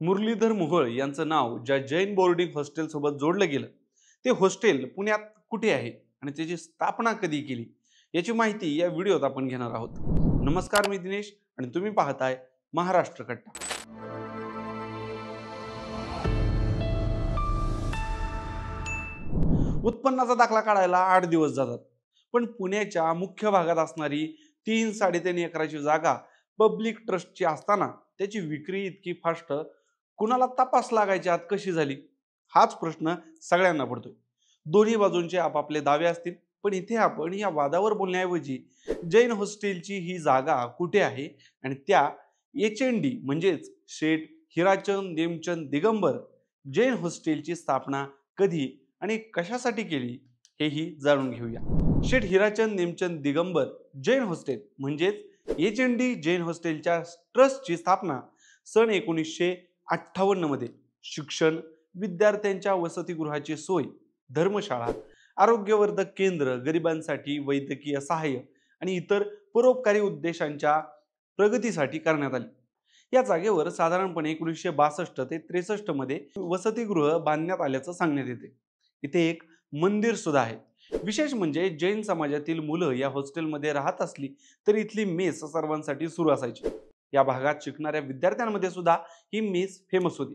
मुरलीधर मोहोळ यांचं नाव ज्या Jain boarding hostel सोबत जोडलं गेलं ते हॉस्टेल पुण्यात कुठे आहे आणि त्याची स्थापना कधी केली याची माहिती या व्हिडिओत आपण घेणार आहोत. नमस्कार, मी दिनेश आणि तुम्ही पाहताय महाराष्ट्र कट्टा. उत्पन्नाचा दाखला काढायला 8 दिवस जातात, पण पुण्याच्या मुख्य भागात असणारी 3-3.5 एकराची जागा पब्लिक ट्रस्टची असताना त्याची विक्री इतकी फास्ट कुणाला तपास लागायच्या आत कशी झाली, हाच प्रश्न सगळ्यांना पडतोय. दोन्ही बाजूंचे आपापले दावे असतील, पण इथे आपण या वादावर बोलण्याऐवजी जैन हॉस्टेलची ही जागा कुठे आहे आणि त्या HND म्हणजेच शेठ हिराचंद नेमचंद दिगंबर जैन हॉस्टेलची स्थापना कधी आणि कशासाठी केली हेही जाणून घेऊया. शेठ हिराचंद नेमचंद दिगंबर जैन हॉस्टेल म्हणजेच HND जैन हॉस्टेलच्या ट्रस्टची स्थापना सन 1958 मध्ये शिक्षण, विद्यार्थ्यांच्या वसतिगृहाची सोय, धर्मशाळा, आरोग्यवर्धक केंद्र, गरिबांसाठी वैद्यकीय सहाय्य आणि इतर परोपकारी उद्देशांच्या प्रगतीसाठी करण्यात आली. या जागेवर साधारणपणे 1962 ते 63 मध्ये वसतिगृह बांधण्यात आल्याचं सांगण्यात येते. इथे एक मंदिर सुद्धा आहे. विशेष म्हणजे जैन समाजातील मुलं या हॉस्टेलमध्ये राहत असली तर इथली मेस सर्वांसाठी सुरू असायची. या भागात शिकणाऱ्या विद्यार्थ्यांमध्ये सुद्धा ही मेस फेमस होती.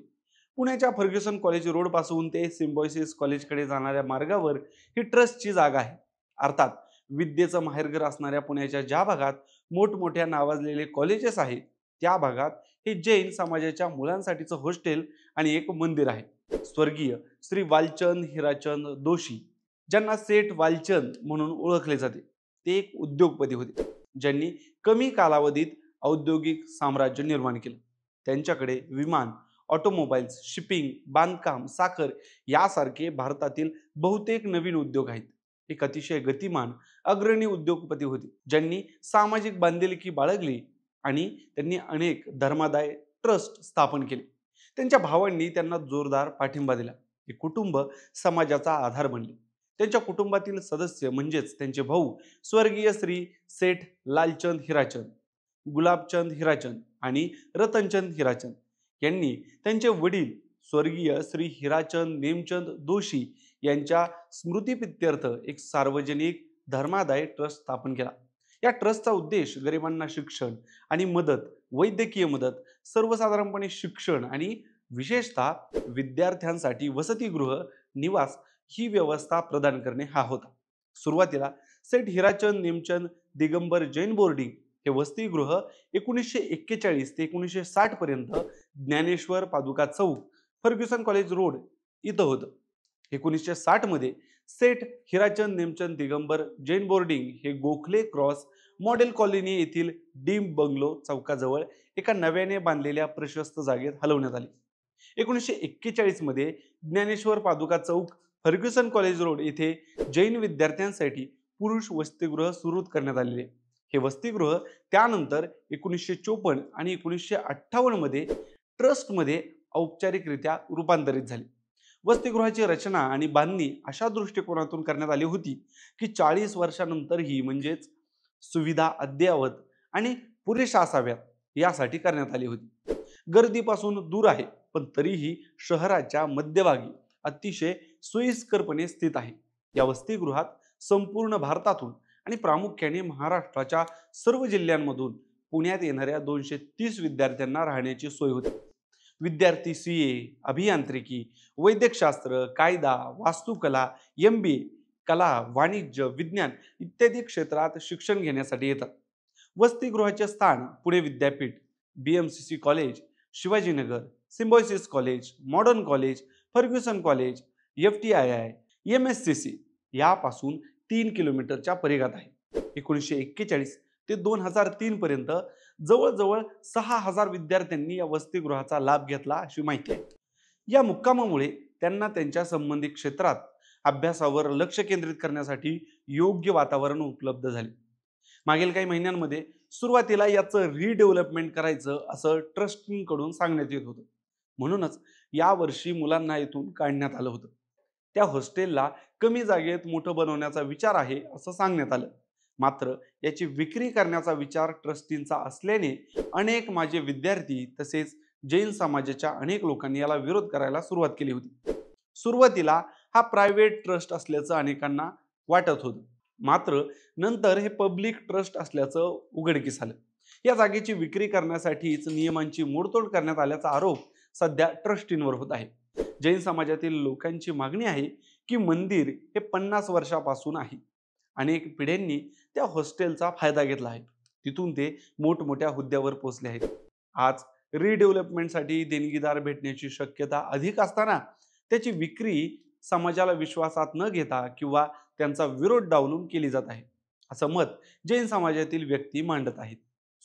पुण्याच्या फर्ग्युसन कॉलेज रोड पासून ते सिम्बॉयसिस कॉलेजकडे जाणाऱ्या मार्गावर ही ट्रस्टची जागा आहे. अर्थात विद्येचं माहेरघर असणाऱ्या पुण्याच्या ज्या भागात मोठमोठ्या नावाजलेले कॉलेजेस आहेत त्या भागात हे जैन समाजाच्या मुलांसाठीचं हॉस्टेल आणि एक मंदिर आहे. स्वर्गीय श्री वालचंद हिराचंद दोशी, ज्यांना सेठ वालचंद म्हणून ओळखले जाते, ते एक उद्योगपती होते ज्यांनी कमी कालावधीत औद्योगिक साम्राज्य निर्माण केलं. त्यांच्याकडे विमान, ऑटोमोबाईल्स, शिपिंग, बांधकाम, साखर यासारखे भारतातील बहुतेक नवीन उद्योग आहेत. एक अतिशय गतिमान अग्रणी उद्योगपती होते ज्यांनी सामाजिक बांधिलकी बाळगली आणि त्यांनी अनेक धर्मादाय ट्रस्ट स्थापन केले. त्यांच्या भावांनी त्यांना जोरदार पाठिंबा दिला. हे कुटुंब समाजाचा आधार बनले. त्यांच्या कुटुंबातील सदस्य म्हणजेच त्यांचे भाऊ स्वर्गीय श्री सेठ लालचंद हिराचंद, गुलाबचंद हिराचंद आणि रतनचंद हिराचंद यांनी त्यांचे वडील स्वर्गीय श्री हिराचंद नेमचंद दोशी यांच्या स्मृतीप्रित्यर्थ एक सार्वजनिक धर्मादाय ट्रस्ट स्थापन केला. या ट्रस्टचा उद्देश गरिबांना शिक्षण आणि मदत, वैद्यकीय मदत, सर्वसाधारणपणे शिक्षण आणि विशेषतः विद्यार्थ्यांसाठी वसतिगृह, निवास ही व्यवस्था प्रदान करणे हा होता. सुरुवातीला सेठ हिराचंद नेमचंद दिगंबर जैन बोर्डिंग हे वसतिगृह 1941 ते 1960 पर्यंत ज्ञानेश्वर पादुका चौक, फर्ग्युसन कॉलेज रोड इथं होतं. 1960 मध्ये सेठ हिराचंद नेमचंद दिगंबर जैन बोर्डिंग हे गोखले क्रॉस मॉडेल कॉलनी येथील डीम बंगलो चौकाजवळ एका नव्याने बांधलेल्या प्रशस्त जागेत हलवण्यात आले. 1941 मध्ये ज्ञानेश्वर पादुका चौक, फर्ग्युसन कॉलेज रोड येथे जैन विद्यार्थ्यांसाठी पुरुष वसतिगृह सुरू करण्यात आलेले. हे वसतिगृह त्यानंतर 1954 आणि 1958 मध्ये ट्रस्टमध्ये औपचारिकरित्या रूपांतरित झाले. वसतिगृहाची रचना आणि बांधणी अशा दृष्टिकोनातून करण्यात आली होती की 40 वर्षानंतरही म्हणजेच सुविधा अद्ययावत आणि पुरेशा असाव्यात यासाठी करण्यात आली होती. गर्दीपासून दूर आहे, पण तरीही शहराच्या मध्यभागी अतिशय सोयीस्करपणे स्थित आहे. या वसतिगृहात संपूर्ण भारतातून आणि प्रामुख्याने महाराष्ट्राच्या सर्व जिल्ह्यांमधून पुण्यात येणाऱ्या 230 विद्यार्थ्यांना राहण्याची सोय होती. विद्यार्थी CA, अभियांत्रिकी, वैद्यकशास्त्र, कायदा, वास्तुकला, MBA, कला, वाणिज्य, विज्ञान इत्यादी क्षेत्रात शिक्षण घेण्यासाठी येतात. वसतिगृहाचे स्थान पुणे विद्यापीठ, BMCC college, Shivajinagar, Symbiosis college, modern college, Fergusson college, FTII, MSCC यापासून 3 किलोमीटरच्या परिघात आहे. 1941 ते 2003 पर्यंत जवळजवळ 6000 विद्यार्थ्यांनी या वसतिगृहाचा लाभ घेतला अशी माहिती आहे. या मुक्कामामुळे त्यांना त्यांच्या संबंधित क्षेत्रात अभ्यासावर लक्ष केंद्रित करण्यासाठी योग्य वातावरण उपलब्ध झाले. मागील काही महिन्यांमध्ये सुरुवातीला याचं रिडेव्हलपमेंट करायचं असं ट्रस्टींकडून सांगण्यात येत होतं. म्हणूनच यावर्षी मुलांना इथून काढण्यात आलं होतं. त्या हॉस्टेलला कमी जागेत मोठं बनवण्याचा विचार आहे असं सांगण्यात आलं. मात्र याची विक्री करण्याचा विचार ट्रस्टींचा असल्याने अनेक माझे विद्यार्थी तसेच जैन समाजाच्या अनेक लोकांनी याला विरोध करायला सुरुवात केली होती. सुरुवातीला हा प्रायव्हेट ट्रस्ट असल्याचं अनेकांना वाटत होतं, मात्र नंतर हे पब्लिक ट्रस्ट असल्याचं उघडकीस आलं. या जागेची विक्री करण्यासाठीच नियमांची मोडतोड करण्यात आल्याचा आरोप सध्या ट्रस्टींवर होत आहे. जैन समाजातील लोकांची मागणी आहे की मंदिर हे 50 वर्षापासून आहे. अनेक पिढ्यांनी त्या हॉस्टेलचा फायदा घेतला आहे. तिथून ते मोठमोठ्या हुद्द्यावर पोहोचले आहेत. आज रिडेव्हलपमेंटसाठी देणगीदार भेटण्याची शक्यता अधिक असताना त्याची विक्री समाजाला विश्वासात न घेता किंवा त्यांचा विरोध डावलून केली जात आहे, असं मत जैन समाजातील व्यक्ती मांडत आहेत.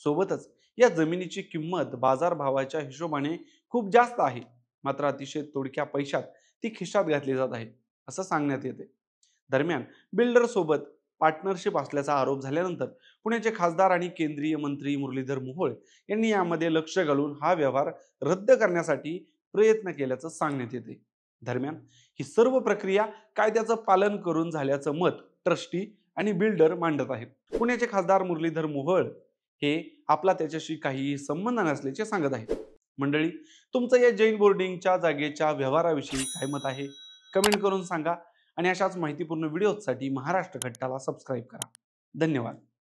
सोबतच या जमिनीची किंमत बाजारभावाच्या हिशोबाने खूप जास्त आहे, मात्र अतिशय तोडक्या पैशात ती खिशात घातली जात आहे, असं सांगण्यात येते. दरम्यान बिल्डर सोबत पार्टनरशिप असल्याचा आरोप झाल्यानंतर पुण्याचे खासदार आणि केंद्रीय मंत्री मुरलीधर मोहोळ यांनी यामध्ये लक्ष घालून हा व्यवहार रद्द करण्यासाठी प्रयत्न केल्याचं सांगण्यात येते. दरम्यान ही सर्व प्रक्रिया कायद्याचं पालन करून झाल्याचं मत ट्रस्टी आणि बिल्डर मांडत आहेत. पुण्याचे खासदार मुरलीधर मोहोळ हे आपला त्याच्याशी काही संबंध नसल्याचे सांगत आहेत. मंडळी, तुमचं या जैन बोर्डिंगच्या जागेच्या व्यवहाराविषयी काय मत आहे? कमेंट करून सांगा आणि अशाच माहितीपूर्ण व्हिडिओसाठी महाराष्ट्र घट्टाला सबस्क्राईब करा. धन्यवाद.